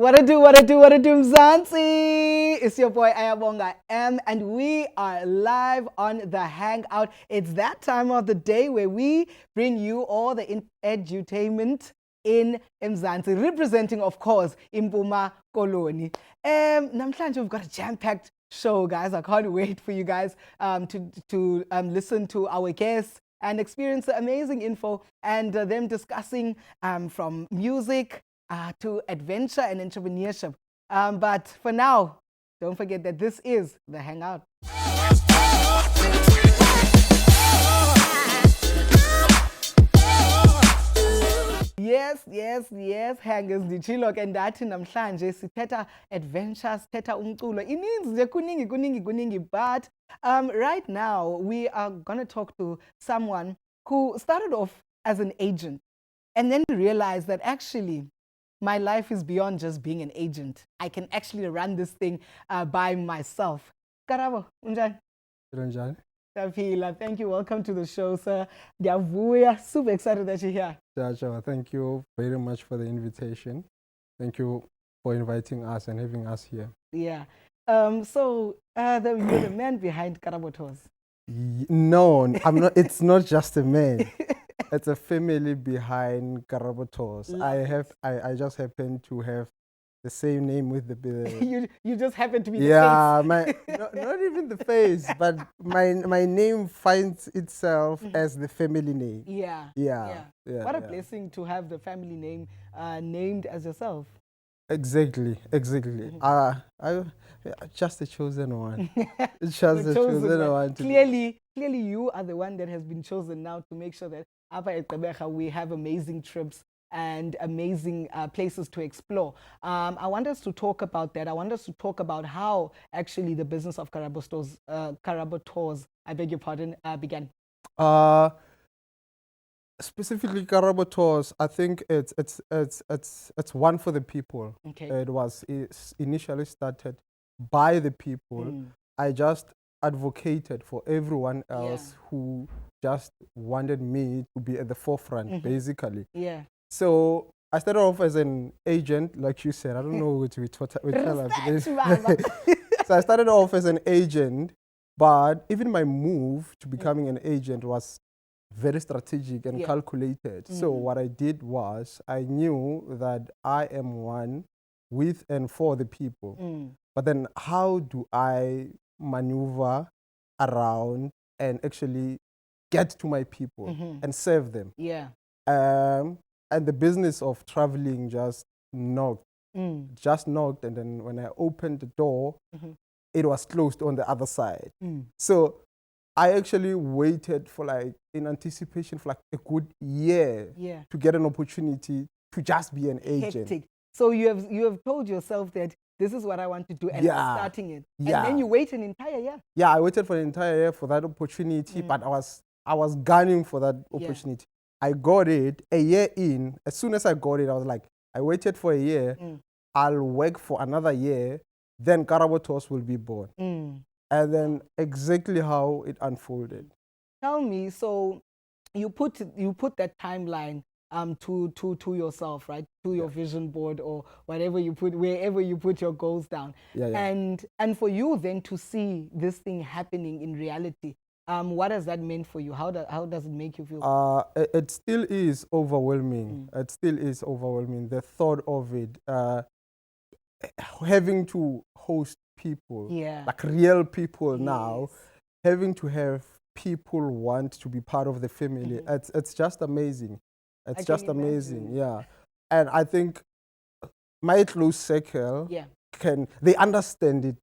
What I do, Mzansi? It's your boy Ayabonga M, and we are live on the Hangout. It's that time of the day where we bring you all the edutainment in Mzansi, representing, of course, Impuma Koloni. Namhlanje we've got a jam-packed show, guys. I can't wait for you guys to listen to our guests and experience the amazing info and them discussing from music to adventure and entrepreneurship. But for now, don't forget that this is the Hangout. Yes, hangers ndichilo ke ndathi namhlanje sithetha adventure, sithetha umculo. Ininzi nje kuningi, but right now we are going to talk to someone who started off as an agent and then realized that actually my life is beyond just being an agent. I can actually run this thing by myself. Karabo, unjani? Ranjan. Thank you. Welcome to the show, sir. Diavuya. Super excited that you're here. Jaja, thank you very much for the invitation. Thank you for inviting us and having us here. Yeah. So you're the man behind Karabo Tours. No, I'm not. It's not just a man. It's a family behind Karabo Tours. I just happen to have the same name with the you just happen to be the face. Not even the face, but my name finds itself as the family name. Yeah. What a blessing to have the family name named as yourself. Exactly. I just the chosen one. Just the chosen one. Clearly you are the one that has been chosen now to make sure that Apa at Gqeberha we have amazing trips and amazing places to explore. I want us to talk about that. I want us to talk about how actually the business of Karabo Tours, I beg your pardon, began. Specifically Karabo Tours, I think it's one for the people. Okay. It initially started by the people. I just advocated for everyone else who just wanted me to be at the forefront, basically. Yeah. So I started off as an agent, like you said. I don't know which So I started off as an agent, but even my move to becoming an agent was very strategic and calculated. So what I did was I knew that I am one with and for the people. But then how do I maneuver around and actually get to my people and serve them? Yeah. And the business of traveling just knocked. And then when I opened the door, it was closed on the other side. So I actually waited for in anticipation for a good year to get an opportunity to just be an agent. Hectic. So you have told yourself that this is what I want to do and I'm starting it. And then you wait an entire year. Yeah, I waited for an entire year for that opportunity, but I was gunning for that opportunity. I got it a year in. As soon as I got it, I was like, I waited for a year. I'll work for another year. Then Karabo Tours will be born. And then exactly how it unfolded. Tell me, so you put that timeline to yourself, right? To your vision board or whatever you put, wherever you put your goals down. And for you then to see this thing happening in reality, what has that meant for you? How does it make you feel? It still is overwhelming. It still is overwhelming. The thought of it, having to host people, like real people now, having to have people want to be part of the family. It's just amazing. It's just amazing. Yeah. And I think my close circle they understand it.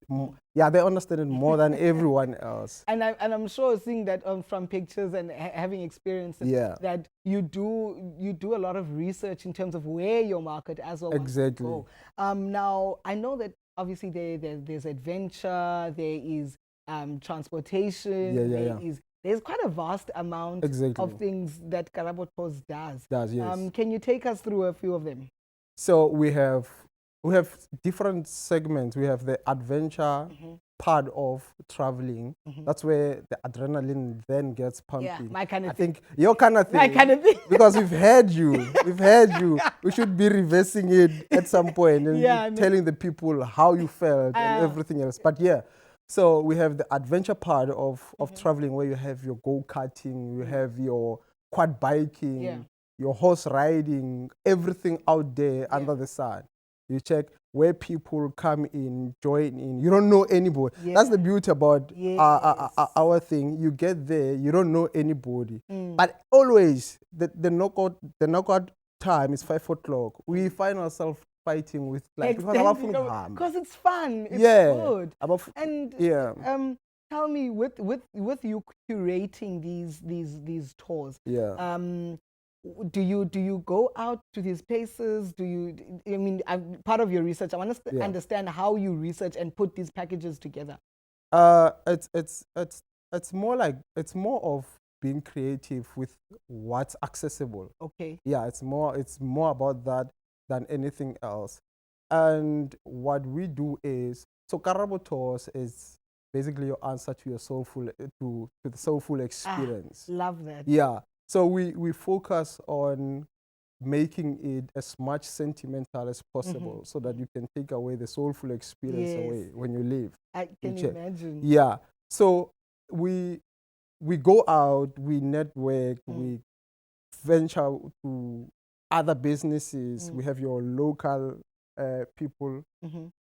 They understand it more than everyone else. And I'm sure seeing that from pictures and having experiences that you do a lot of research in terms of where your market as well. Exactly. Now I know that obviously there's adventure, there is transportation, there's quite a vast amount of things that Karabo Tours does. Yes. Can you take us through a few of them? So we have different segments. We have the adventure part of traveling. That's where the adrenaline then gets pumping. Yeah, my kind of I thing. think your kind of thing. My kind of thing. Because we've heard you. We've heard you. We should be reversing it at some point and Yeah, telling the people how you felt and everything else. But yeah, so we have the adventure part of traveling where you have your go-karting, you have your quad biking, your horse riding, everything out there under the sun. You check where people come in, join in. You don't know anybody. That's the beauty about our thing. You get there, you don't know anybody. But always, the knockout time is 5 o'clock. We find ourselves fighting with like because it's fun. It's good. And tell me, with you curating these tours, do you go out to these places? Do you? I mean, part of your research. I want to understand how you research and put these packages together. It's more of being creative with what's accessible. Okay. Yeah, it's more about that than anything else. And what we do is, so Karabo Tours is basically your answer to your soulful to the soulful experience. Love that. Yeah. So we focus on making it as much sentimental as possible so that you can take away the soulful experience away when you leave. I can imagine. Yeah. So we go out, we network, we venture to other businesses. We have your local people.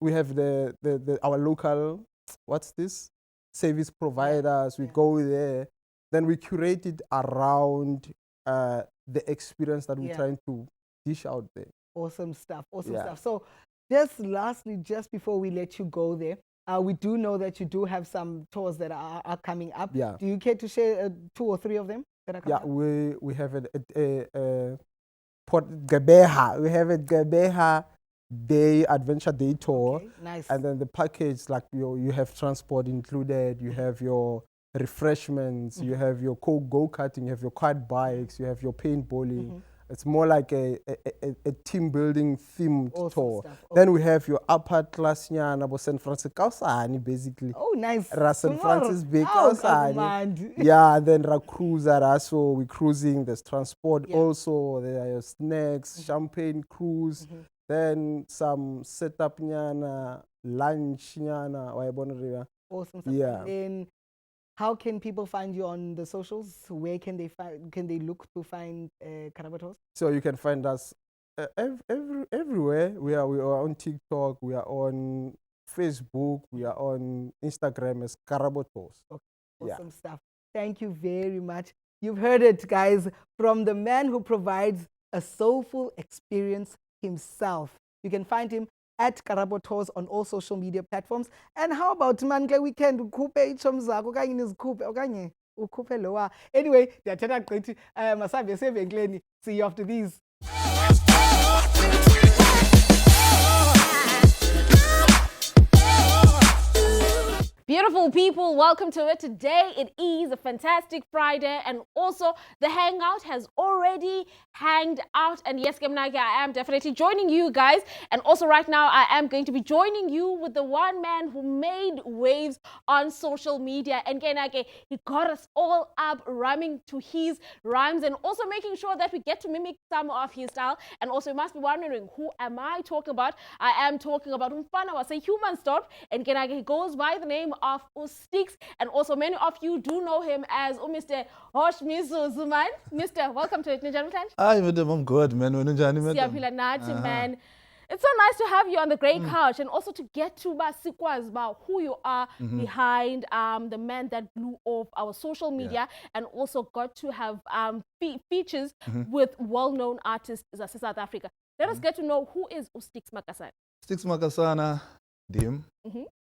We have our local, what's this? Service providers. We go there. Then we curate it around the experience that we're trying to dish out there. Awesome stuff. Awesome stuff. So just lastly, just before we let you go there, we do know that you do have some tours that are coming up. Yeah. Do you care to share 2 or 3 of them that are coming up? We have a Port Gqeberha. We have a Gqeberha Adventure Day tour. Okay, nice. And then the package, like you have transport included, you have your refreshments, you have your go-karting, you have your quad bikes, you have your paintballing. It's more like a team building themed tour. Then we have your upper class nyana, San Francisco, basically. Oh, nice. San Francis Bay, yeah, then cruiser, so we're cruising, there's transport also, there are your snacks, champagne cruise, then some setup nyana, lunch nyana, awesome stuff. Yeah. And then how can people find you on the socials? Where can they look to find Karabo Tours? So you can find us everywhere. We are on TikTok, we are on Facebook, we are on Instagram as Karabo Tours. Okay. Awesome stuff. Thank you very much. You've heard it, guys, from the man who provides a soulful experience himself. You can find him at Karabo Tours on all social media platforms. And how about Mantle Weekend? Anyway, see you after these. Beautiful people, welcome to it. Today it is a fantastic Friday, and also the hangout has already hanged out. And yes, Gemnage, I am definitely joining you guys. And also right now I am going to be joining you with the one man who made waves on social media. And Genage, he got us all up rhyming to his rhymes and also making sure that we get to mimic some of his style. And also you must be wondering, who am I talking about? I am talking about Umfana Wase Human Stop. And Genage, he goes by the name of Usticks, and also many of you do know him as Mr. Hoshmizu Zuman. Mr. Welcome to it, Ninja. Hi, madam, I'm good, man. Man. It's so nice to have you on the great couch, and also to get to Basikwas about who you are behind the man that blew off our social media, and also got to have features with well-known artists in South Africa. Let us get to know who is Usticks Makasana. Sticks Makasana, Dim.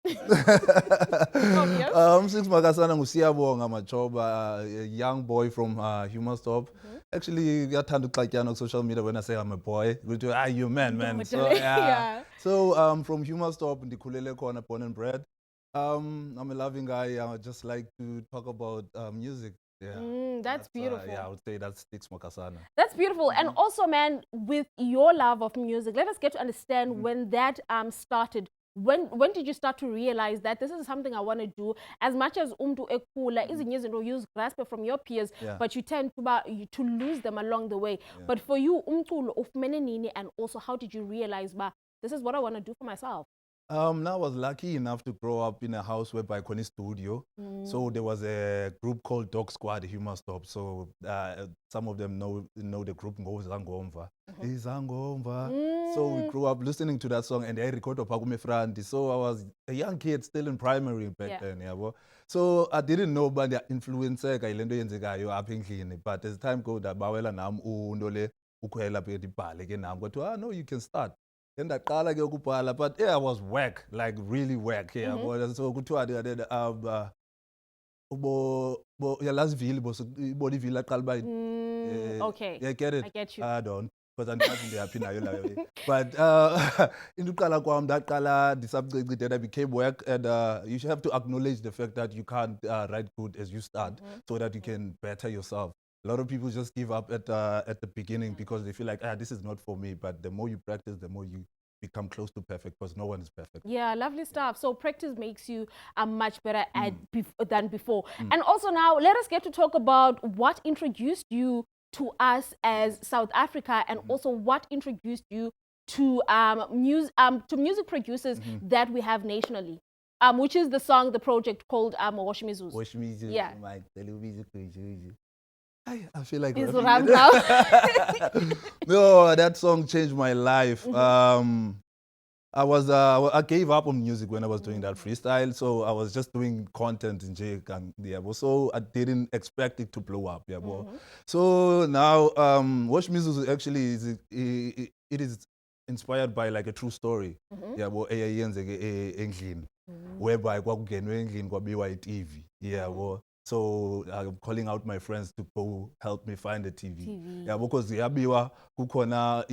Sticks Makasana Musiyabonga Machoba, a young boy from Human Stop. Actually, I tend to like on social media when I say I'm a boy. We do, you man. So, So from Human Stop in the Kulele corner, born and bred. I'm a loving guy. I just like to talk about music. Yeah, that's beautiful. I would say that's Sticks Makasana. That's beautiful. And also, man, with your love of music, let us get to understand when that started when did you start to realize that this is something I want to do? As much as ekula, use grasp from your peers, but you tend to lose them along the way. But for you, and also how did you realize, this is what I want to do for myself? Now I was lucky enough to grow up in a house whereby Koni studio. So there was a group called Dog Squad Humor Stop. So some of them know the group Zangomva. So we grew up listening to that song and I recorded Pagume Frandi. So I was a young kid still in primary back then. So I didn't know about the influence but as time goes, no, you can start. Then that but I was whack, like really whack. So good to okay. I get it. I get you. I don't, because I'm not happy now. But in that I became work, and you should have to acknowledge the fact that you can't write good as you start, so that you can better yourself. A lot of people just give up at the beginning because they feel like, this is not for me. But the more you practice, the more you become close to perfect, because no one is perfect. Yeah, lovely stuff. So practice makes you much better than before. And also now, let us get to talk about what introduced you to us as South Africa, and also what introduced you to music producers that we have nationally. Which is the song, the project called Woshimizuzu. Woshimizuzu, yeah. I feel like it's no, that song changed my life. I gave up on music when I was doing that freestyle, so I was just doing content in Jake and so I didn't expect it to blow up. So now Woshimizuzu actually it is inspired by like a true story. Whereby TV. So I'm calling out my friends to go help me find the TV. Because kukona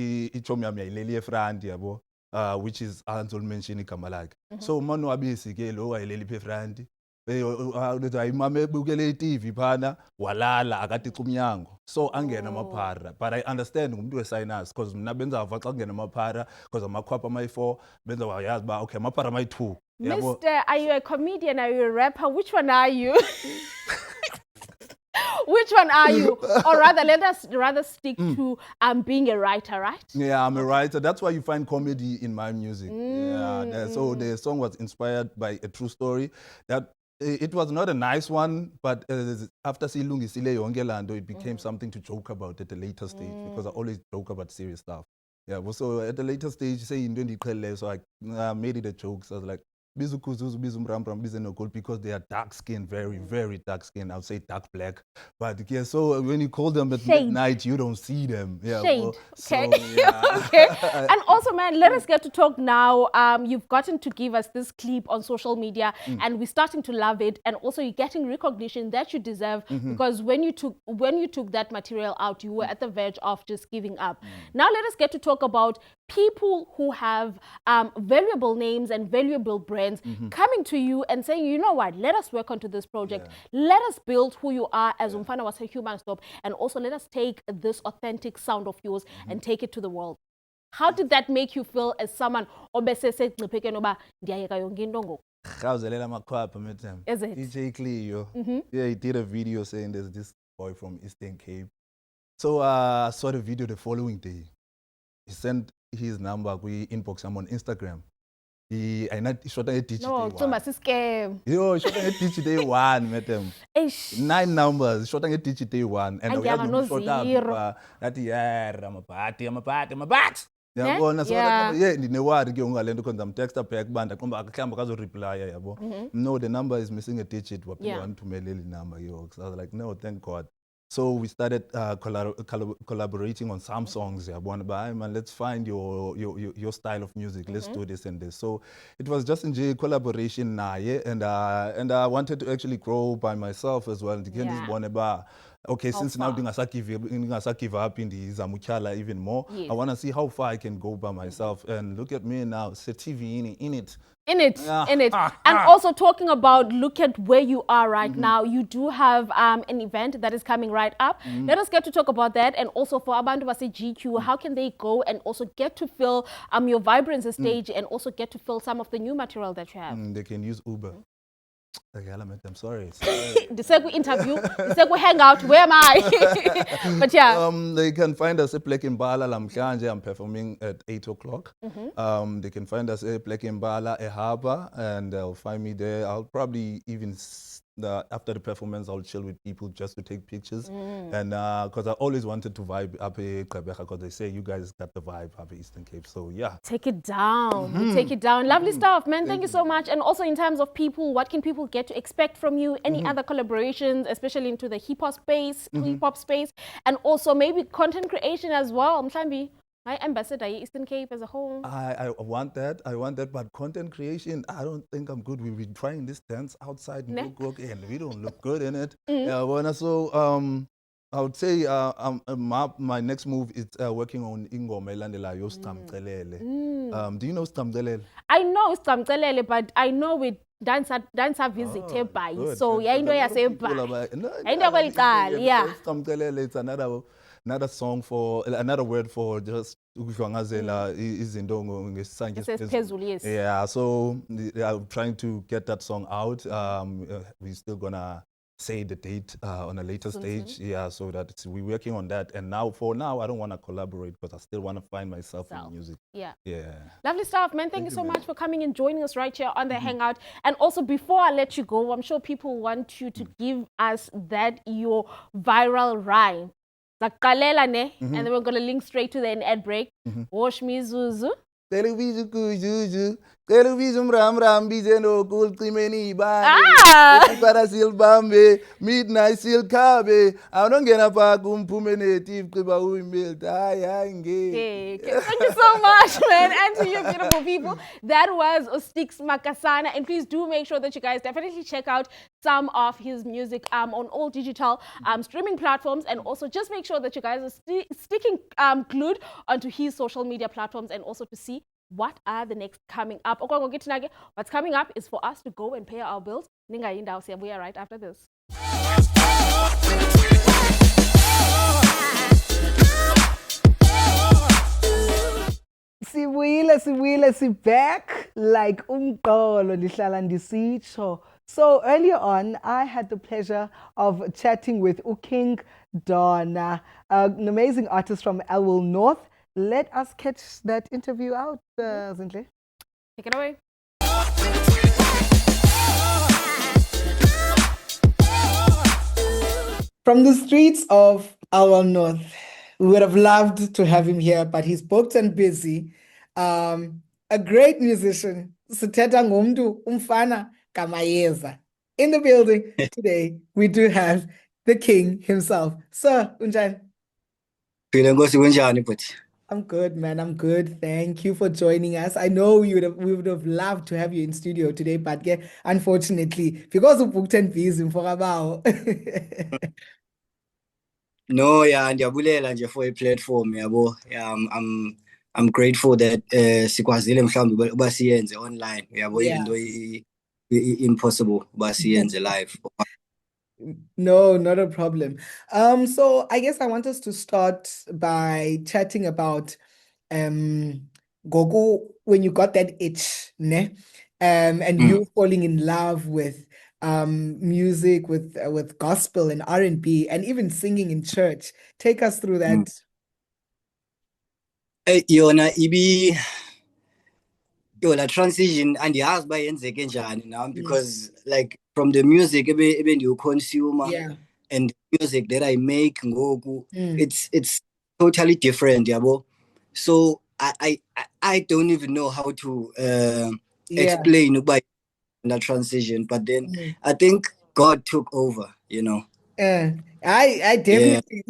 which is Anzol mentioning Kamalag. So manu abisi ke lo ayileli phe frandi. Imame bukele TV phana walala akati kumnyango. So angena amaphara. But I understand ngumuntu wesinus because mina benza ava xa kungena amaphara because amakhwapha my4 benza wayazi ba okay amaphara my2. Mr. Are you a comedian? Are you a rapper? Which one are you? Which one are you? Or rather, let us stick to being a writer, right? Yeah, I'm a writer. That's why you find comedy in my music. So the song was inspired by a true story. That it was not a nice one, but after Silungisile Yongelando, it became something to joke about at a later stage, because I always joke about serious stuff. So at the later stage, say in 2012, so I made it a joke. So I was like, because they are dark skinned, very, very dark skinned. I would say dark black. But yeah, so when you call them at midnight, you don't see them. Shade. Okay. And also, man, let us get to talk now. You've gotten to give us this clip on social media, and we're starting to love it. And also, you're getting recognition that you deserve, because when you took that material out, you were at the verge of just giving up. Now, let us get to talk about people who have valuable names and valuable brands coming to you and saying, you know what, let us work onto this project. Let us build who you are as Umfana was a Human Stop, and also let us take this authentic sound of yours and take it to the world. How did that make you feel as someone? Is it? DJ Cleo. Yeah, he did a video saying there's this boy from Eastern Cape. So I saw the video the following day. He sent his number, we inbox him on Instagram. He shot a digit. No, Thomas is scam. Yo, shot a digit day one, met them. 9 numbers, shot a digit day one. And we have no shot up. That I'm a party. Yeah, reply. No, the number is missing a digit. What people want to mail the number. So I was like, no, thank God. So we started collaborating on some songs. Man, let's find your style of music. Let's do this and this. So it was just in collaboration, and I wanted to actually grow by myself as well. okay, How since now far? give up in the Zamuchala even more, Yes. I want to see how far I can go by myself. And look at me now, it's a TV in it. In it. Ah, And also talking about, look at where you are right now. You do have an event that is coming right up. Let us get to talk about that. And also for Abantu Base GQ, how can they go and also get to feel your Vibrancy stage and also get to feel some of the new material that you have? They can use Uber. Okay, I'm sorry. The Segu interview, the Segu hangout, where am I? But yeah. They can find us at Black Mbala Lamklanje. I'm performing at 8 o'clock. They can find us at Black Mbala, a Harbour, and they'll find me there. I'll probably even after the performance, I'll chill with people just to take pictures. And because I always wanted to vibe up in Gqeberha, because they say you guys got the vibe up in Eastern Cape. So yeah. Take it down. We take it down. Lovely stuff, man. Thank you so much. And also in terms of people, what can people get to expect from you? Any other collaborations, especially into the hip-hop space, and also maybe content creation as well. Mhlambi, my ambassador, Eastern Cape as a whole. I want that. But content creation, I don't think I'm good. We've been trying this dance outside Ne? and we don't look good in it. So I would say my next move is working on Ingoma elandelayo Stamcelele. Do you know Stamcelele? I know it's Stamcelele, but I know with dancer visit by. So yeah, into yaseBhayi. Into kweliqala, yeah. Stamcelele, it's another song for another word for just ukuvangazela izinto ngesisanje esiphezulu, yes. Yeah, so I'm trying to get that song out. We're still gonna say the date on a later stage. Yeah, so that we're working on that. And for now, I don't want to collaborate because I still want to find myself in music. Yeah. Yeah. Lovely stuff, man. Thank you so much for coming and joining us right here on the Hangout. And also, before I let you go, I'm sure people want you to give us your viral rhyme. And then we're going to link straight to the ad break. Wash me, Zuzu. Television ram bizeno kul timeni ba para silbambe midnight silkabe awunongena pa kumphumenetive qiba uimbuild Okay. Thank you so much, man, and to you beautiful people. That was Ostix Makasana, and please do make sure that you guys definitely check out some of his music on all digital streaming platforms, and also just make sure that you guys are sticking glued onto his social media platforms, and also to see what are the next coming up. What's coming up is for us to go and pay our bills. We are right after this. Sibuyile, back like umqolo lihlala ndisitsho. So earlier on, I had the pleasure of chatting with King Donna, an amazing artist from Elwell North. Let us catch that interview out, Zinhle. Take it away. From the streets of Elwell North, we would have loved to have him here, but he's booked and busy. A great musician, Sithetha ngomntu umfana kamayeza. In the building today, we do have the king himself. Sir, unjani? I'm good, man. I'm good. Thank you for joining us. I know we would have loved to have you in studio today, but unfortunately, because of booked and busy for about. No, yeah, ndiyabulela nje for a platform, yabo. Yeah, I'm grateful that sikwazile mhlawumbe uba siyenze online, yabo, into impossible uba siyenze live. No, not a problem. So I guess I want us to start by chatting about Gogo, when you got that itch, ne? And you falling in love with music, with gospel and R&B, and even singing in church. Take us through that. Yona la transition andiyazi uba yenzeke njani now, because like from the music ebe consumer and the music that I make ngoku, it's totally different, yabo. So I don't even know how to explain about the transition, but then I think God took over, you know. I definitely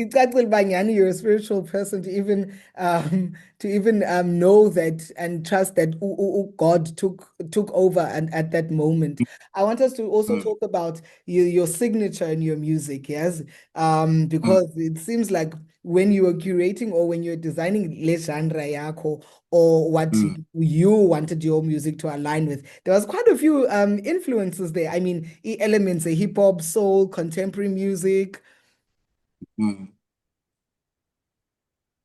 you're a spiritual person to even know that and trust that God took over and at that moment. I want us to also Mm, talk about your signature in your music, yes, mm, because it seems like when you were curating or when you're designing le genre yako or what mm, you wanted your music to align with, there was quite a few influences there. I mean, elements, hip hop, soul, contemporary music. mm.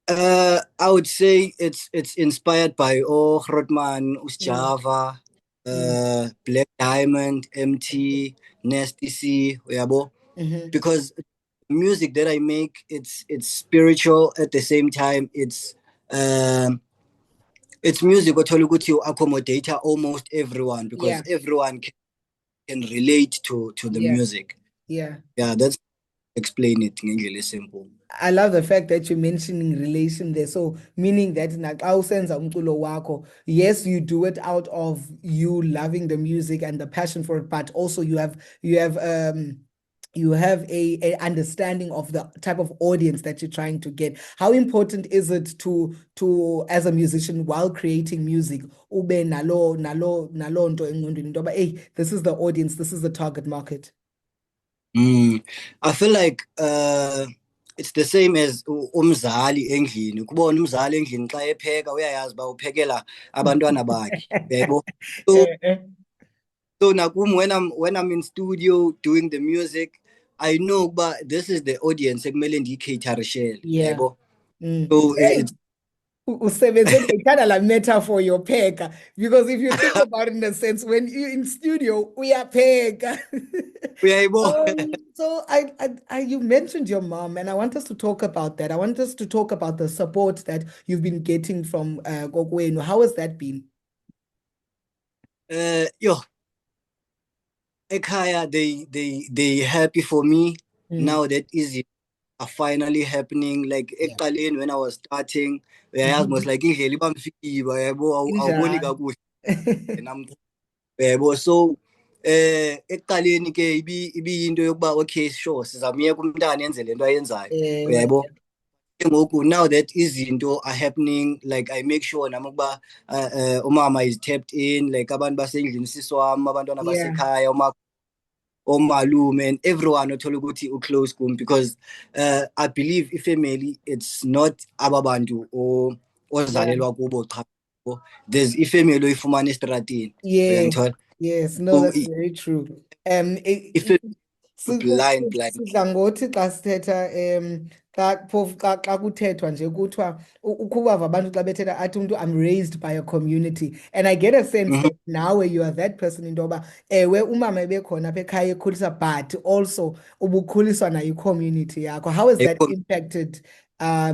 I would say it's inspired by Grootman, Mm, Java, mm, Black Diamond, MT, Nasty C, uyabo. mhm. Because music that I make, it's spiritual at the same time. It's music othola ukuthi you accommodate almost everyone because Yeah, everyone can relate to the yeah, music. yeah. Yeah, that's explain it ngendlela simple. I love the fact that you're mentioning relation there. So meaning that naxa usenza umculo wakho, yes, you do it out of you loving the music and the passion for it, but also you have a understanding of the type of audience that you're trying to get. How important is it to as a musician while creating music, ube nalo nto engqondweni into yoba, hey, this is the audience, this is the target market. I feel like it's the same as umzali endlini. Ukubona umzali endlini xa epheka uyayazi uba uphekela abantwana bakhe. Yebo. So so nakum when I'm in studio doing the music, I know but this is the audience ekumele ndiyicaterishele. Yeah. Yebo. Mm. So Hey, it's usebenze kind of like metaphor yopheka, because if you think about it in a sense, when you're in studio uyapheka. uyayibona. So you mentioned your mom, and I want us to talk about that. I want us to talk about the support that you've been getting from Gokwenu. How has that been? Yo, ekhaya they happy for me now that is are finally happening. Like ekuqaleni when I was starting, uyayazi mos like indlela ibamfikiba yabo awuboni kakuhle yabo. So ekuqaleni ke ibiyinto yokuba okay sure sizamyeka umntana enze lento ayenzayo uyaybo. Ngoku now that izinto are happening, like I make sure nami ukuba umama is tapped in, like abantu basendlini siswami, abantwana basekhaya, omalume and everyone othola ukuthi uclose kum, because I believe ifamily it's not ababantu ozalelwa kubo cha, there's ifamily oyifumana estratini. Yeah. Uyangithola? Yes, no, So that's very true. if blind sidla ngothi xa sithetha xa phofu xa kuthethwa nje kuthiwa ukubava abantu xa bethetha athi umntu, I'm raised by a community, and I get a sense that now you are that person into yoba ewe umama ebekhona apha ekhaya ekhulisa, but also ubukhuliswa nayo i-community yakho. How has that impacted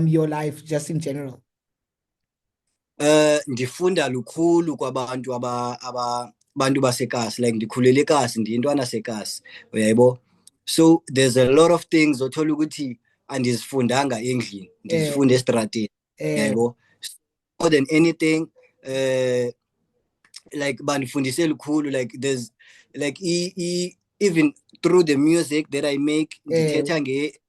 your life just in general? Ndifunda lukhulu kwabantu abantu basekasi, like ndikhulele ekasi, ndiyintwana sekasi uyaybo. So there's a lot of things othola ukuthi andizifundanga endlini, ndizifunda estrateni uyaybo. More than anything like bandifundise lukhulu, like there's like even through the music that I make ndithetha nge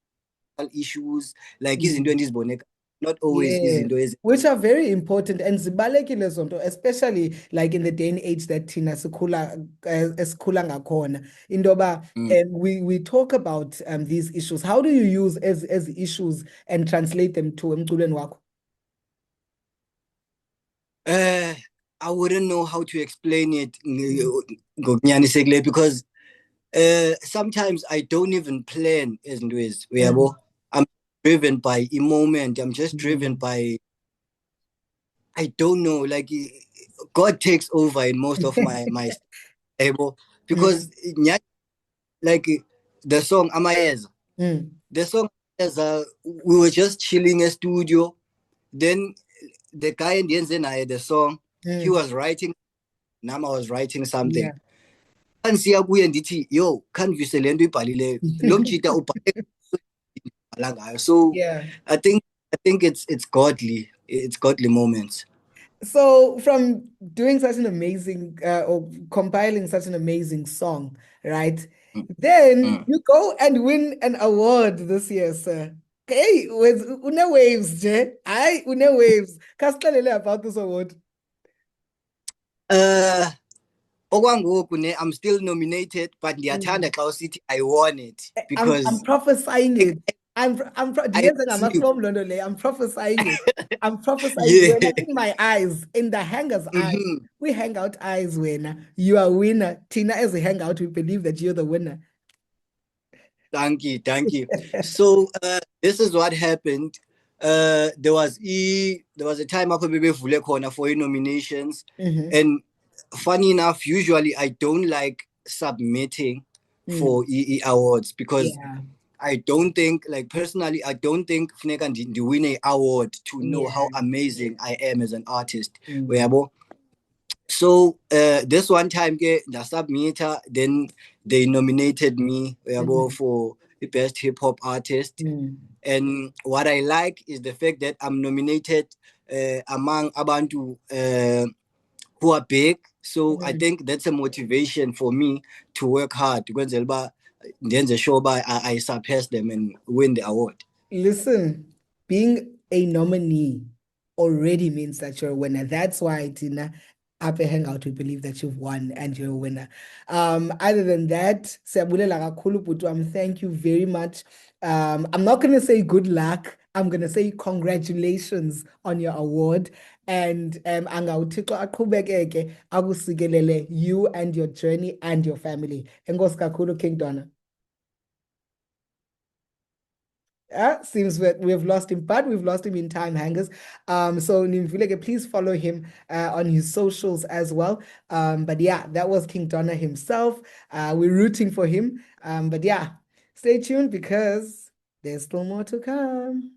issues, like izinto endiziboneka, not always izinto which are very important and zibalekile zonto, especially like in the day and age that thina esikhula ngakhona into yoba we talk about these issues. How do you use as issues and translate them to emculweni wakho? I wouldn't know how to explain it because sometimes I don't even plan izinto ezi uyabo. I'm driven by a moment. I'm just driven by, I don't know, like God takes over in most of my able, because like the song Amayeza, the song we were just chilling in a studio, then the guy in the end the song he was writing, Nama was writing something. And siya kuye ndithi yo canvas le nto ibhalileyo lo mjita ubhale. So I think it's godly. It's godly moments. So from doing such an amazing or compiling such an amazing song, right? Then you go and win an award this year, sir. Okay, with Une Waves, je. Une Waves. Kasixelele about this award. I'm still nominated, but ndiyathanda xa usithi I won it because I'm prophesying it. I'm prophesying it. I'm prophesying it in my eyes, in the hangers' eyes. We hang out eyes, winner. You are winner. Tina, as a hangout, we believe that you're the winner. Thank you. So this is what happened. There was a time after bebevule khona for nominations, and funny enough, usually I don't like submitting for awards because I don't think, like personally, I don't think funeka win an award to know how amazing I am as an artist. So this one time the submitter, then they nominated me for the best hip hop artist. And what I like is the fact that I'm nominated among abantu who are big. So I think that's a motivation for me to work hard. Then the show I surpass them and win the award. Listen, being a nominee already means that you're a winner. That's why, Tina, at the Hangout, we believe that you've won and you're a winner. Other than that, thank you very much. I'm not going to say good luck. I'm going to say congratulations on your award. And you and your journey and your family. Enkosi kakhulu, King Donna. Seems that we've lost him, but we've lost him in time, hangers. So Nimvuleke, please follow him on his socials as well. But yeah, that was King Donna himself. We're rooting for him. But yeah, stay tuned because there's still more to come.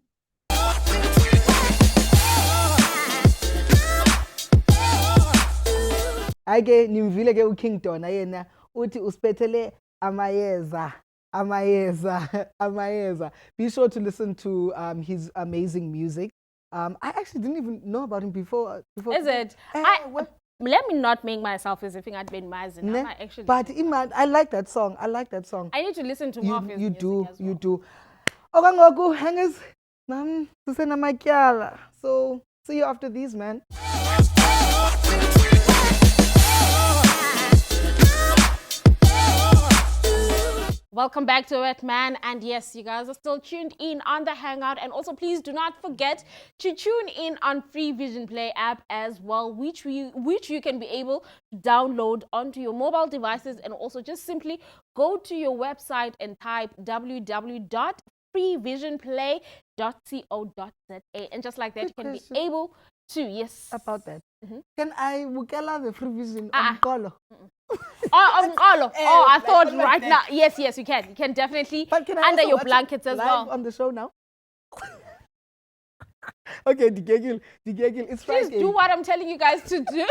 Ake Nimvuleke uKing Donna yena uthi uspethele amayeza. Be sure to listen to his amazing music. I actually didn't even know about him before. Is it? Let me not make myself as if I'd been Mazin. But I like that song. I need to listen to more of his music as well. You do. Okay, hangers. So see you after these, man. Welcome back to it, man. And yes, you guys are still tuned in on the Hangout. And also, please do not forget to tune in on Free Vision Play app as well, which you can be able to download onto your mobile devices. And also just simply go to your website and type www.freevisionplay.co.za. And just like that, you can be able to, yes. About that. Can I wukela the Free Vision on Kolo? I thought right now. Yes, you can. You can definitely under your blankets as well. On the show now. Okay, the giggle, it's Friday. Please do what I'm telling you guys to do.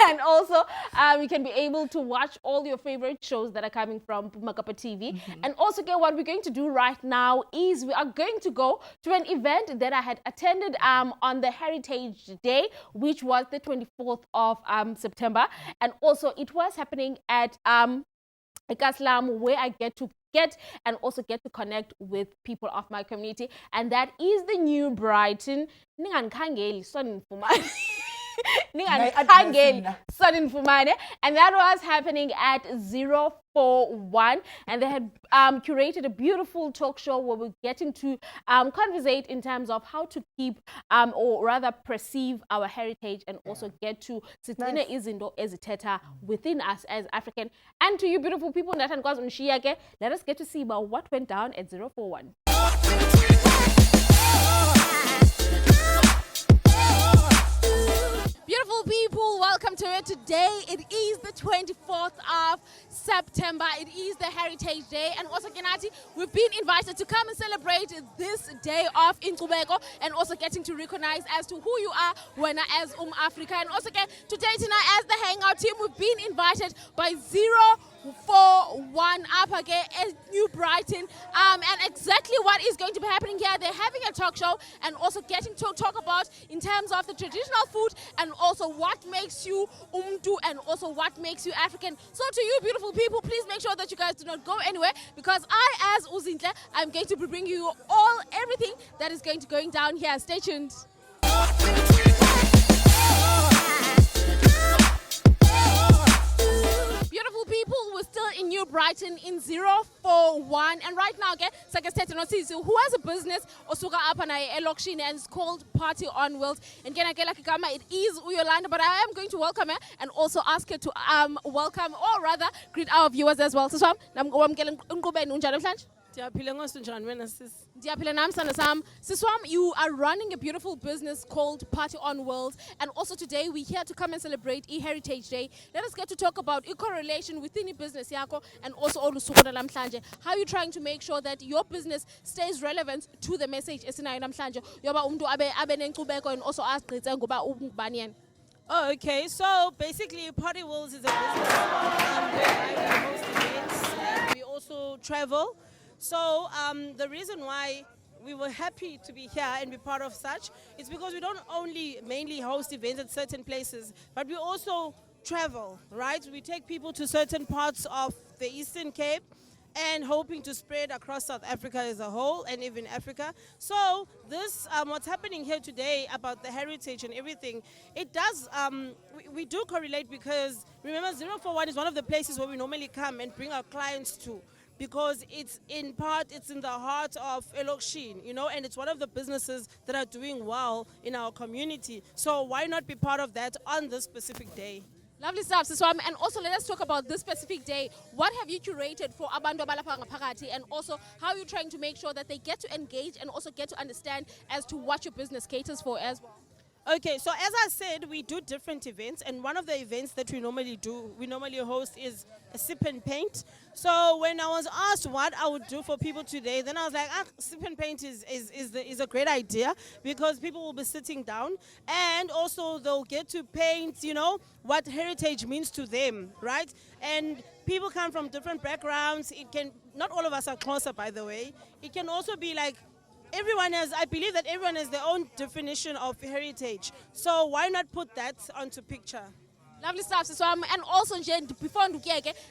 And also, you can be able to watch all your favorite shows that are coming from Makapa TV. And also, what we're going to do right now is we are going to go to an event that I had attended on the Heritage Day, which was the 24th of September. And also, it was happening at Ikaslam, where I get to connect with people of my community, and that is the New Brighton. And that was happening at 041, and they had curated a beautiful talk show where we're getting to conversate in terms of how to keep or rather perceive our heritage, and also get to sitina izinto ezithetha within us as African. And to you beautiful people, let us get to see about what went down at 041. Beautiful people, welcome to it. Today it is the 24th of September. It is the Heritage Day, and also Kenati, we've been invited to come and celebrate this day of Inkubeko, and also getting to recognize as to who you are when as Africa. And also today tonight as the Hangout team, we've been invited by 041 up again at New Brighton, and exactly what is going to be happening here. They're having a talk show and also getting to talk about in terms of the traditional food and also what makes you Umdu and also what makes you African. So to you beautiful Beautiful people, please make sure that you guys do not go anywhere because I, as Uzinhle, I'm going to be bringing you everything that is going to going down here. Stay tuned. Beautiful people, we're still in New Brighton in 041, and right now, who has a business osuka apha naye elokishini and it's called Party on Wheels. And it is Uyolanda, but I am going to welcome her and also ask her to welcome or rather greet our viewers as well. So Siswam, you are running a beautiful business called Party on Wheels, and also today we're here to come and celebrate Heritage Day. Let us get to talk about correlation within the business yako and also how are you trying to make sure that your business stays relevant to the message esinayo namhlanje yoba umuntu abe nenkcubeko and also azigqitse ngoba ungubani. Oh, okay. So basically, Party Wheels is a business where I host events and we also travel. So the reason why we were happy to be here and be part of such is because we don't only mainly host events at certain places, but we also travel, right? We take people to certain parts of the Eastern Cape and hoping to spread across South Africa as a whole and even Africa. So this, what's happening here today about the heritage and everything, it does, we do correlate because remember 041 is one of the places where we normally come and bring our clients to, because it's in the heart of Elokishini, you know, and it's one of the businesses that are doing well in our community. So why not be part of that on this specific day? Lovely stuff, Siswam. And also let us talk about this specific day. What have you curated for Abantu Abalapha Ngaphakathi, and also how are you trying to make sure that they get to engage and also get to understand as to what your business caters for as well? Okay, so as I said, we do different events, and one of the events that we normally host is a sip and paint. So when I was asked what I would do for people today, then I was like, sip and paint is a great idea because people will be sitting down and also they'll get to paint, you know, what heritage means to them, right? And people come from different backgrounds. Not all of us are closer, by the way. It can also be like, I believe that everyone has their own definition of heritage. So why not put that onto picture? Lovely stuff, Siswam. And also, before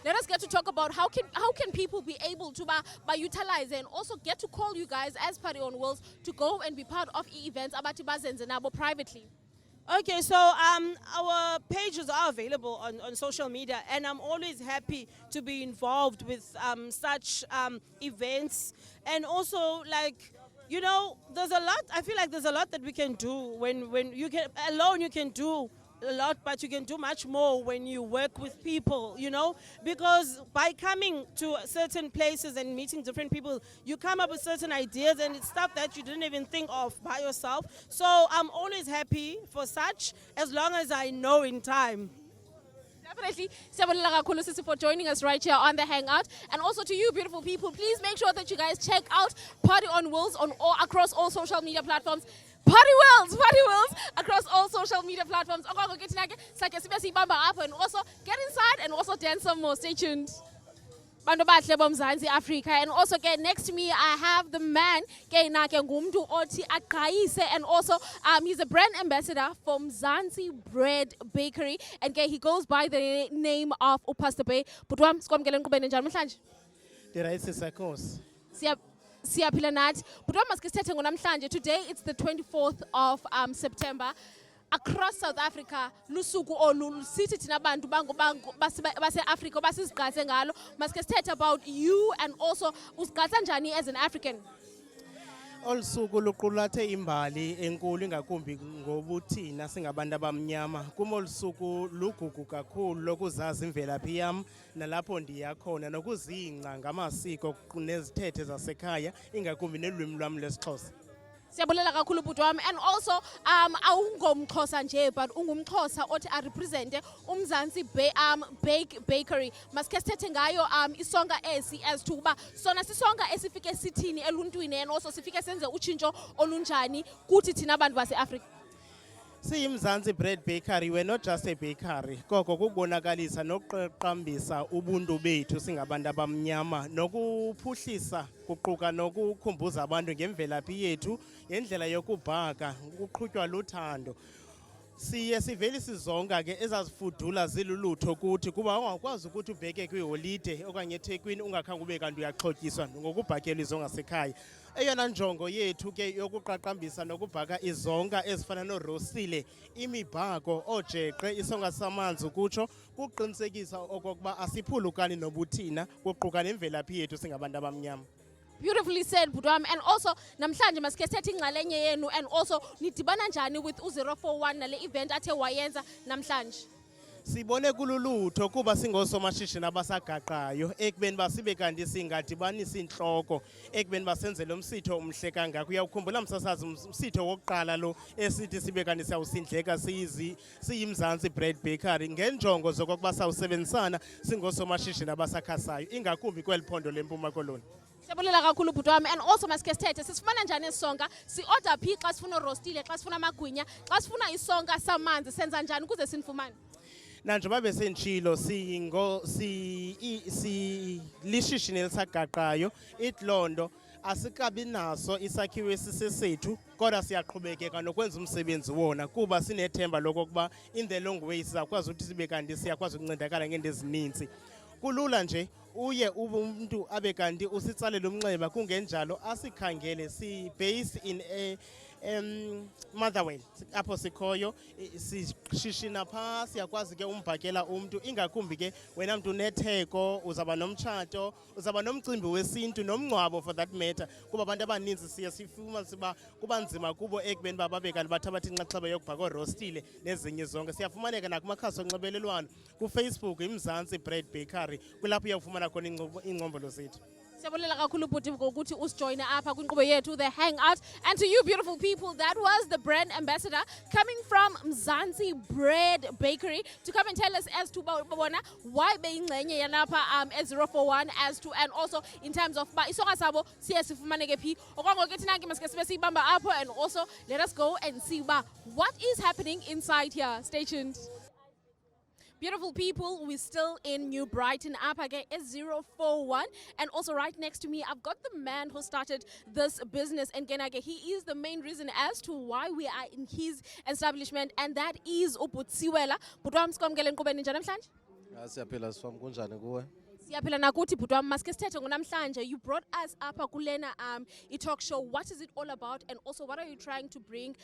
let us get to talk about how can people be able to by utilize and also get to call you guys as Party on Wheels to go and be part of events abati bazenze nabo privately. Okay, so our pages are available on social media, and I'm always happy to be involved with such events. And also, like, you know, there's a lot, I feel like there's a lot that we can do when you can, alone you can do a lot, but you can do much more when you work with people, you know, because by coming to certain places and meeting different people, you come up with certain ideas and it's stuff that you didn't even think of by yourself. So I'm always happy for such, as long as I know in time. Definitely. Siyabonga kakhulu sisi for joining us right here on the Hangout. And also to you beautiful people, please make sure that you guys check out Party on Wheels across all social media platforms. Party Wheels across all social media platforms. And also get inside and also dance some more. Stay tuned. Africa. And also next to me I have the man and also he's a brand ambassador for Mzansi Bread Bakery, and he goes by the name of Upasta Bay. Siyaphila nathi. Butwa masikisithethe ngonamhlanje. Today it's the 24th of September. Across South Africa, lusuku sithi thina bantu base Africa basizigqathe ngalo. Masike sithethe about you and also uzigqatha njani as an African. Olusuku luqulathe imbali enkulu ingakumbi ngobuthina singabantu abamnyama. Kumolusuku lugugu kakhulu lokuzazi imvelaphi yami nalapho ndiyakhona nokuzingca ngamasiko nezithethe zasekhaya ingakumbi nelwimi lwami lesiXhosa. Siyabulela kakhulu bhuti wami, and also awungomXhosa nje but ungumXhosa othi a represent uMzansi Bakery. Masike sithethe ngayo isonka esi as to kuba sona sisonka esifike sithini eluntwini and also sifike senze utshintsho olunjani kuthi thina abantu base-Africa. Mzansi Bread Bakery, we're not just a bakery. Koko kubonakalisa nokuqhaqhambisa ubuntu bethu singabantu abamnyama nokuphuhlisa kuquka nokukhumbuza abantu ngemvelaphi yethu, ngendlela yokubhaka, ukuqhutywa luthando. siye sivele sizonga ke ezazifudula zilulutho kuthi kuba ungakwazi ukuthi ubheke kwiholide okanye eThekwini ungakhange ube kanti uyaxhotyiswa ngokubhakela izonga sekhaya. Eyona njongo yethu ke yokuqaqambisa nokubhaka izonga ezifana norostile, imibhako, ojeqe, isonga samanzi ukutsho kuqinisekisa okokuba asiphulukani nobuthina kuquka nemvelaphi yethu singabantu abamnyama. Beautifully said, Budwam. And also, namhlanje maske setting ngalenye yenu, and also nidibana njani with u041 nale event athe wayenza namhlanje. Sibone kululutho kuba singosomashishini abasagaqayo ekubeni basibe kanti singadibanisa inhloko ekubeni basenzele umsitho omhle kangaka. Uyawukhumbula msasazi umsitho wokuqala lo esithi sibe kanti siyawusindleka siyimzansi Bread Bakery ngenjongo zokuba sawusebenzisana singosomashishini abasakhasayo ingakumbi kweliphondo lempuma koloni. Siyabulela kakhulu Budwam. And also maske sithethe sisifuna njani isonga, si-order phi xa sifuna urostile, xa sifuna amagwinya, xa sifuna isonga samanzi senza njani ukuze sinifumane? Nanjengoba besentshilo lishishini elisagaqayo iTlondo asikabi naso isakhiwo esisesethu kodwa siyaqhubekeka nokwenza umsebenzi wona kuba sinethemba lokokuba in the long way sizakwazi ukuthi sibe kanti siyakwazi ukuncedakala ngento ezininzi. Kulula nje uye umuntu abe kanti usitsalela umnxeba kungenjalo asikhangele si-based in Motherwell apho sikhoyo sishishina phaa siyakwazi ke umbhakela umuntu ingakumbi ke wena mntu unetheko uzaba nomtshato uzaba nomcimbi wesintu nomngcwabo for that matter kuba abantu abaninzi siye sifuma siba kuba nzima kubo ekubeni babe kanti bathabatha inxaxheba yokubhaka orostile nezinye zonke. Siyafumaneka nakumakhasi onxibelelwano kuFacebook iMzansi Bread Bakery kulapho uyawufumana khona ingcombolo zethu. Siyabulela kakhulu bhuti ngokuthi usijoyine apha kwinkqubo yethu The Hangout. And to you beautiful people, that was the brand ambassador coming from Mzansi Bread Bakery to come and tell us as to why beyingxenye yalapha e041 as to, and also in terms of isonga sabo siye sifumaneke phi okwangoku ethi nanke maske sibe siyibamba apho. And also let us go and see what is happening inside here. Stay tuned. Beautiful people, we're still in New Brighton, Apage S041, and also right next to me, I've got the man who started this business, and Genage, he is the main reason as to why we are in his establishment, and that is uPutsiwela. Budwam sikwamkele nkqubeni njani namhlanje? Siyaphila sifam kunjani kuwe? Siyaphila nakuthi Budwam. Maske sithethe ngonamhlanje, you brought us apha kulena i-talk show. What is it all about, and also what are you trying to bring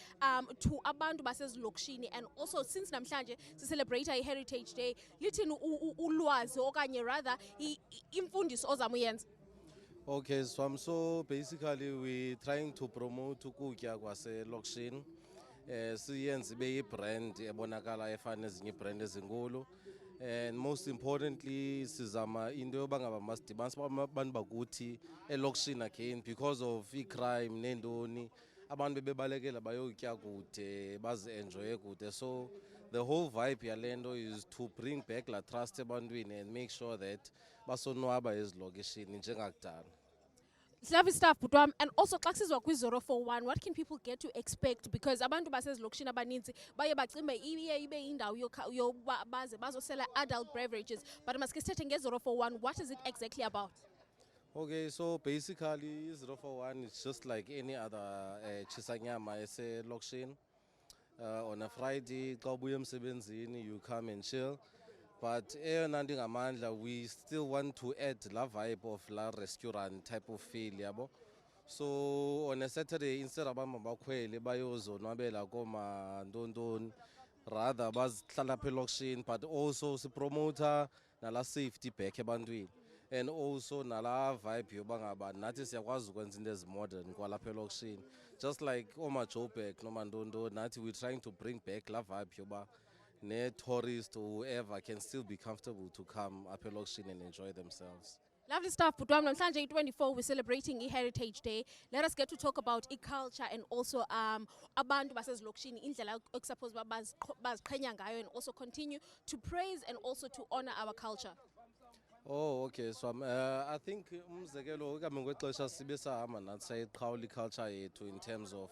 to abantu basezilokishini? And also since namhlanje to celebrate our Heritage Day, lithini ulwazi okanye rather imfundiso ozamuyenza? Okay, so basically we're trying to promote ukutya kwaselokishini. Siyenze ibe yi-brand ebonakala efana nezinye ibrand ezinkulu. And most importantly sizama into yoba ngaba masidibanisa abantu bakuthi elokishini again because of i-crime nendoni abantu bebalekela bayotya kude bazi-enjoye kude. So the whole vibe yalento is to bring back la trust ebantwini and make sure that basonwaba ezilokishini njengakudala. Lovely stuff, Budwam. And also, xa sizwa kwi041, what can people get to expect? Because abantu basezilokishini abaninzi baye bacimbe ibe indawo yokuba baze bazosela adult beverages. But maske sithethe nge041, what is it exactly about? Okay, so basically 041 is just like any other chisanyama eselokishini. On a Friday, xa ubuya emsebenzini, you come and chill. But we still want to add la vibe of la restaurant type of feel, yabo. So on a Saturday, instead of bakhwele bayozonwabela koma ndondoni, rather bazihlala phe lokishini, but also si promoter nala safety back ebantwini. And also nala vibe yoba ngaba nathi siyakwazi ukwenza into ezimodern kwalapha elokishini. Just like Joburg noma ndondoni, nathi we're trying to bring back la vibe yoba tourists or whoever can still be comfortable to come up elokishini and enjoy themselves. Lovely stuff, Budwam. Namhlanje 24, we're celebrating Heritage Day. Let us get to talk about culture and also abantu basezilokishini indlela okusuppose baziqhenya ngayo, and also continue to praise and also to honor our culture. Oh, okay. So I think umzekelo kami ngexesha sibe sahamba nathi sayiqhawula culture yethu in terms of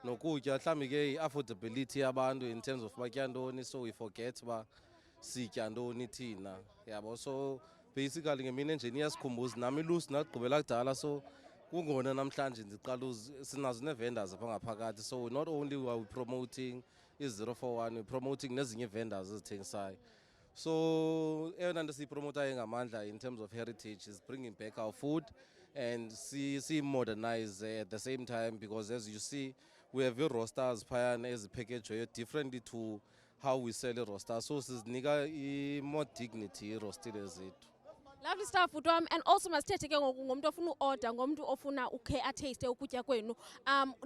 nokutya mhlawumbi ke affordability yabantu in terms of batya ntoni, so we forget ba sitya ntoni thina yabo. So basically ngemini nje niyasikhumbuza nami ilusi nagqibela kudala, so kungona namhlanje ndiqala sinazo ne-vendors apha ngaphakathi. So not only are we promoting i-041 we're promoting nezinye vendors ezithengisayo. So eyona nto siyipromotayo ngamandla in terms of heritage is bringing back our food and see modernize at the same time, because as you see we have rosters phayana ezipackaged differently to how we sell rosters, so sizinika more dignity rostile zethu. Lovely stuff, Utwam. And also masithethe ke ngoku ngomuntu ofuna uorder, ngomuntu ofuna ukhe ataste ukutya kwenu.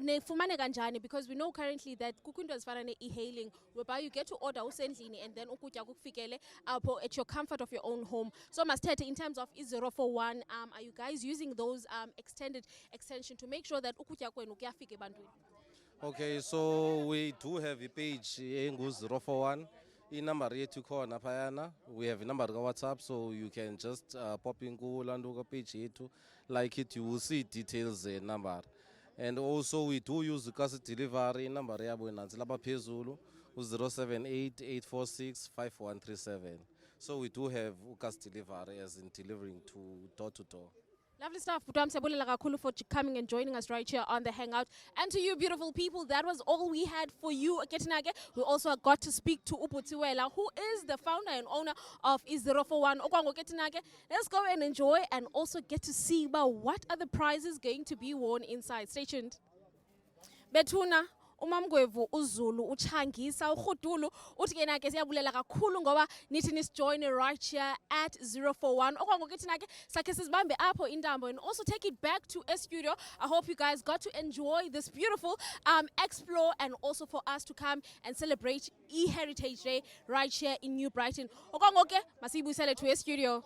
Nefumane kanjani, because we know currently that kukho into ezifana ne-e-hailing whereby you get to order usendlini and then ukutya kukufikele apho at your comfort of your own home. So masithethe in terms of i-041, are you guys using those extended extension to make sure that ukutya kwenu kuyafika ebantwini? Okay, so we do have a page engu-041. I-number yethu khona phayana. We have a number ka WhatsApp, so you can just pop in kulanduka page yethu, like it, you will see details number. And also we do use the cast delivery number yabo nansi lapha phezulu 078-846-5137. So we do have cast delivery, as in delivering to door to door. Lovely stuff. Utwam, siyabulela kakhulu for coming and joining us right here on The Hangout. And to you beautiful people, that was all we had for you. We also got to speak to Uputiwela, who is the founder and owner of i-041. Let's go and enjoy and also get to see about what are the prizes going to be won inside. Stay tuned. Bethuna. Umamgwevu uZulu uchangisa ukhudulu uthi ke nake siyabulela kakhulu ngoba nithi nisjoin right here at 041 okwangokuthi nake sakhe sizibambe apho intambo and also take it back to a studio. I hope you guys got to enjoy this beautiful explore and also for us to come and celebrate e-Heritage Day right here in New Brighton. Okwangoke masibuyisele to a studio.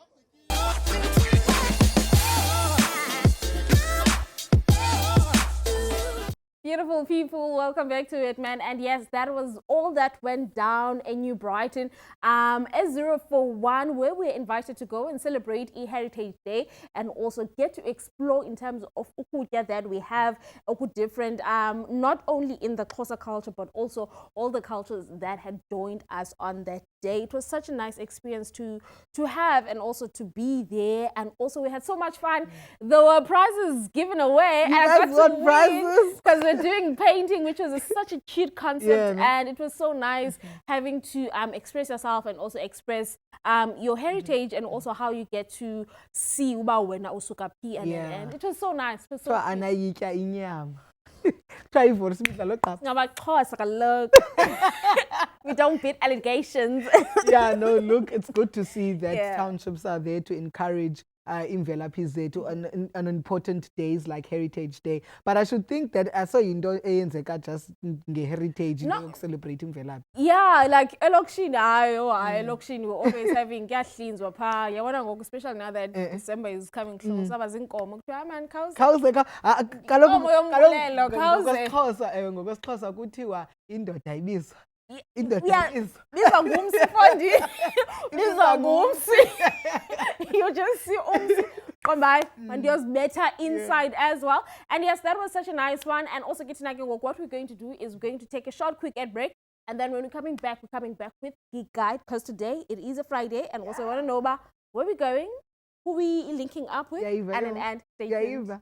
Beautiful people, welcome back to it, man. And yes, that was all that went down in New Brighton. S041, where we're invited to go and celebrate e-Heritage Day and also get to explore in terms of ukutya that we have, different, not only in the Xhosa culture, but also all the cultures that had joined us on that day. It was such a nice experience to have and also to be there. And also we had so much fun. There were prizes given away. You guys got prizes? Because we're doing painting, which was such a cute concept, and it was so nice having to express yourself and also express your heritage and also how you get to see uba wena usuka phi and it was so nice. It was so anayitya inyama. Try for simidlalo xa. Ngamaxhosa kaloku. We don't beat allegations. Yeah, no, look, it's good to see that townships are there to encourage imvelaphi zethu on important days like Heritage Day. But I should think that aso yinto eyenzeka just nge-heritage celebrating imvelaphi. Yeah, like elokishini elokishini we're always having kuyahlinzwa phaa. Yabona ngoku, especially now that December is coming close. Saba zinkomo kuthiwa man khawuze. NgokwesiXhosa kuthiwa indoda ibizwa. Bizwa ngumsi fondi. Bizwa ngumsi. You just see umsi. And there's better inside as well. And yes, that was such a nice one. And also what we're going to do is we're going to take a short quick ad break. And then when we're coming back with Geek Guide, because today it is a Friday. And also I want to know about where we're going, who we linking up with, and stay tuned.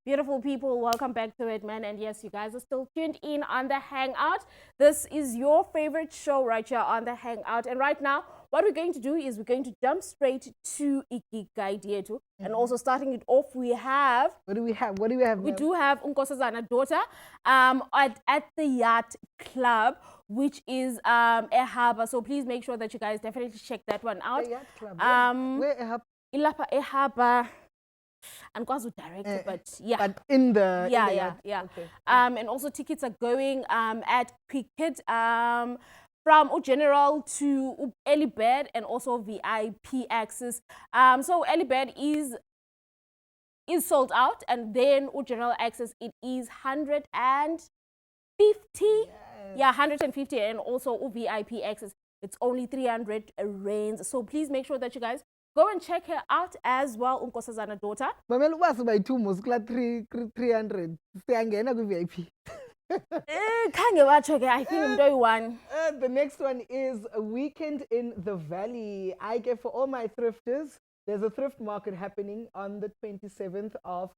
Beautiful people, welcome back to it, man. And yes, you guys are still tuned in on The Hangout. This is your favorite show right here on The Hangout. And right now, what we're going to do is we're going to jump straight to Geek Guide yetu. And also starting it off, we have... What do we have? We do have Nkosazana Daughter at the Yacht Club, which is eHarbour. So please make sure that you guys definitely check that one out. The Yacht Club. Where eHarbour? Ilapa eHarbour. And Kwazu director, but yeah. But in the yeah. Okay. And also tickets are going at Cricket from General to Early Bird and also VIP access. So Early Bird is sold out, and then General access it is 150. Yeah, 150, and also VIP access it's only 300 rands. So please make sure that you guys go and check her out as well, Nkosazana Daughter. Mamela ubazi bayi-2 muskla 300. Siyangena ku-VIP. Khange watsho ke, I think into oyi-1. The next one is a weekend in the valley. I get for all my thrifters There's a thrift market happening on the 27th of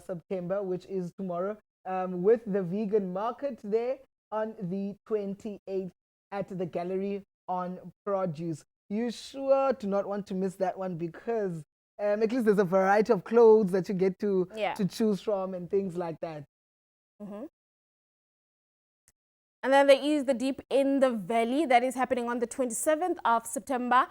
September, which is tomorrow, with the vegan market there on the 28th at the gallery on produce. You sure do not want to miss that one because at least there's a variety of clothes that you get to choose from and things like that. And then there is the Deep in the Valley that is happening on the 27th of September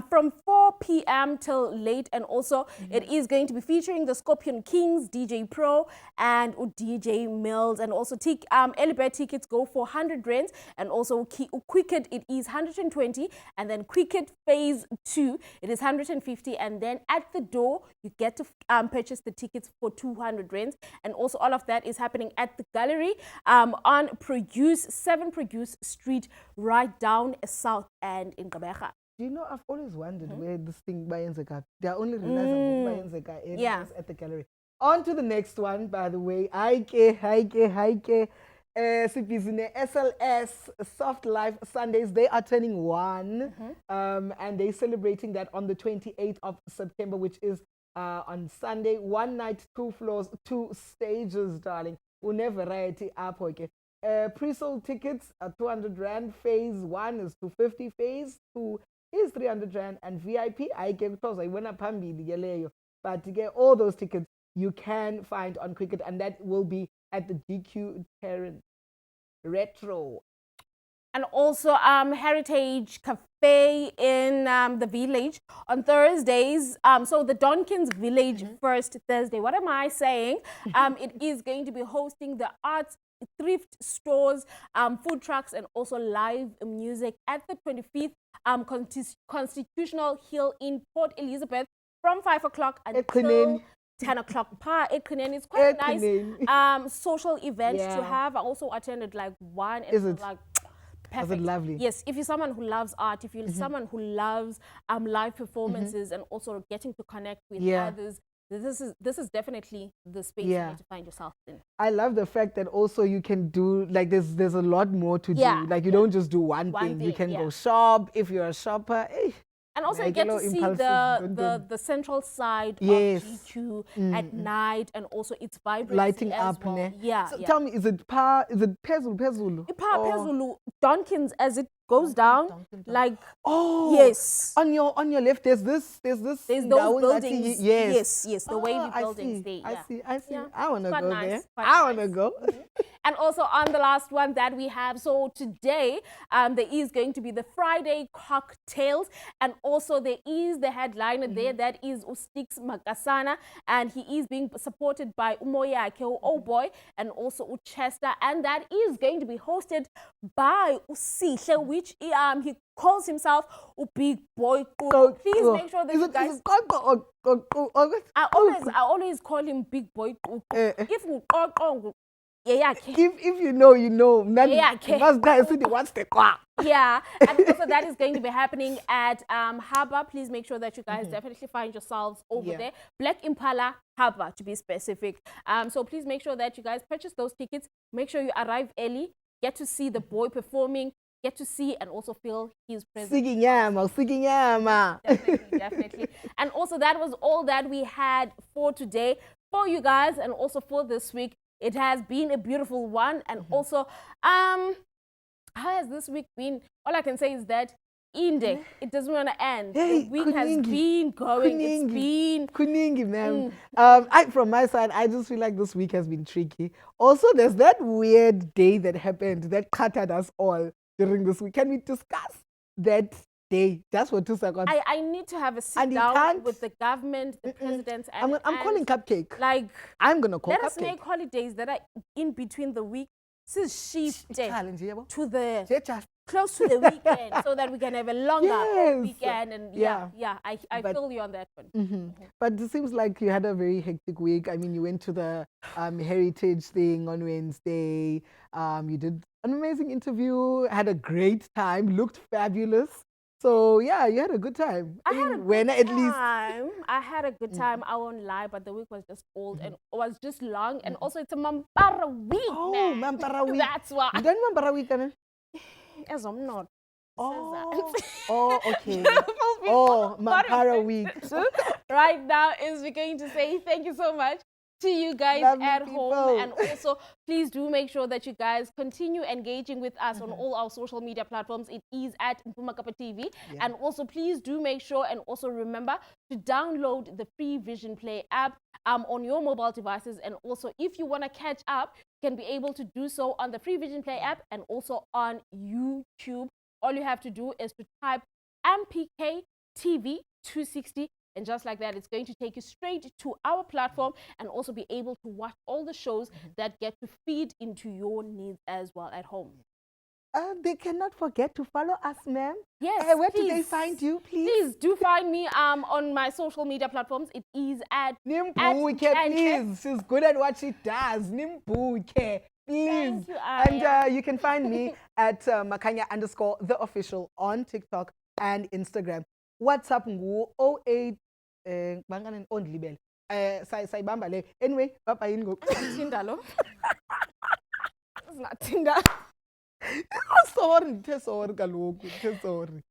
from 4 p.m. till late. And also it is going to be featuring the Scorpion Kings, DJ Pro and DJ Mills. And also early bird tickets go for 100 rands. And also Cricket, it is 120. And then Cricket Phase 2, it is 150. And then at the door, you get to purchase the tickets for 200 rands. And also all of that is happening at the gallery on Produce 7 Produce Street, right down South End in Gqeberha. Do you know, I've always wondered where this thing Bayenzeka. They are only realizing Bayenzeka at the gallery. On to the next one, by the way. Haike. Sibizine SLS Soft Life Sundays. They are turning 1, and they're celebrating that on the 28th of September, which is on Sunday. 1 night, 2 floors, 2 stages, darling. Une variety up, okay. Pre-sold tickets are 200 rand. Phase 1 is 250. Phase 2 is 300 rand. And VIP, I get but to get all those tickets, you can find on Cricket, and that will be at the GQ Terrace Retro. And also Heritage Cafe in the Village on Thursdays. So the Donkins Village First Thursday. What am I saying? It is going to be hosting the arts, thrift stores, food trucks, and also live music at the 25th Constitutional Hill in Port Elizabeth from 5 o'clock until 10 o'clock. It's quite a nice social event to have. I also attended like one. Is it? Like, perfect. Was it lovely? Yes, if you're someone who loves art, if you're someone who loves live performances and also getting to connect with others, this is definitely the space you need to find yourself in. I love the fact that also you can do, like, there's a lot more to do. Like, you don't just do one thing. You can go shop if you're a shopper. And also you get to see the central side of G2 at night, and also it's vibrant. Lighting up. Well. So tell me, is it Phezulu? Phezulu, Donkins, as it goes down, like on your left there's those buildings. Yes, the wavy buildings. I see. I want to go there. I want to go. And also on the last one that we have, so today there is going to be the Friday cocktails, and also there is the headliner there, that is Ustix Makasana, and he is being supported by Umoya Keo Boy and also Uchester, and that is going to be hosted by Usihle, which he calls himself Big Boy. Please make sure that you guys. I always call him Big Boy. If you know, you know. Yeah, and also that is going to be happening at Harbour. Please make sure that you guys definitely find yourselves over there. Black Impala Harbour, to be specific. So please make sure that you guys purchase those tickets. Make sure you arrive early. Get to see the boy performing. Get to see and also feel his presence. Siginyama. Definitely. And also that was all that we had for today, for you guys, and also for this week. It has been a beautiful one. And also, how has this week been? All I can say is that it doesn't want to end. The week has been going. It's been Kuningi, ma'am. From my side, I just feel like this week has been tricky. Also, there's that weird day that happened that cutted us all during this week. Can we discuss that day? That's for 2 seconds. I need to have a sit down with the government, the president, and I'm calling Cupcake. Like, I'm gonna call let Cupcake. us make holidays that are in between the week. Shift to the close to the weekend, so that we can have a longer weekend. And I feel you on that one. But it seems like you had a very hectic week. I mean, you went to the heritage thing on Wednesday. You did an amazing interview, had a great time, looked fabulous. So yeah, you had a good time. I had a good time. I won't lie, but the week was just old and was just long, and also it's a Mampara week. Oh, man. Mampara week. That's why. You done Mampara week, Anna? As I'm not. Okay. Oh, Mampara Week. Right now is we're going to say thank you so much to you guys Lovely at people. home, and also please do make sure that you guys continue engaging with us on all our social media platforms. It is at Mpumakapa TV, and also please do make sure and also remember to download the free Vision Play app on your mobile devices, and also if you want to catch up, you can be able to do so on the free Vision Play app and also on YouTube. All you have to do is to type MPK TV 260, and just like that, it's going to take you straight to our platform and also be able to watch all the shows that get to feed into your needs as well at home. They cannot forget to follow us, ma'am. Yes, where please. do they find you, please? Please do find me on my social media platforms. It is at Nimbuke, please. She's good at what she does. Nimbuke, please. Thank you, And you can find me at Makanya_the_official on TikTok and Instagram. WhatsApp ngu 08 bangani ondlibele. Sayibamba le. Anyway, papa yini go. Tinder lo. It's not Tinder. Sorry, sorry kaloku. Sorry.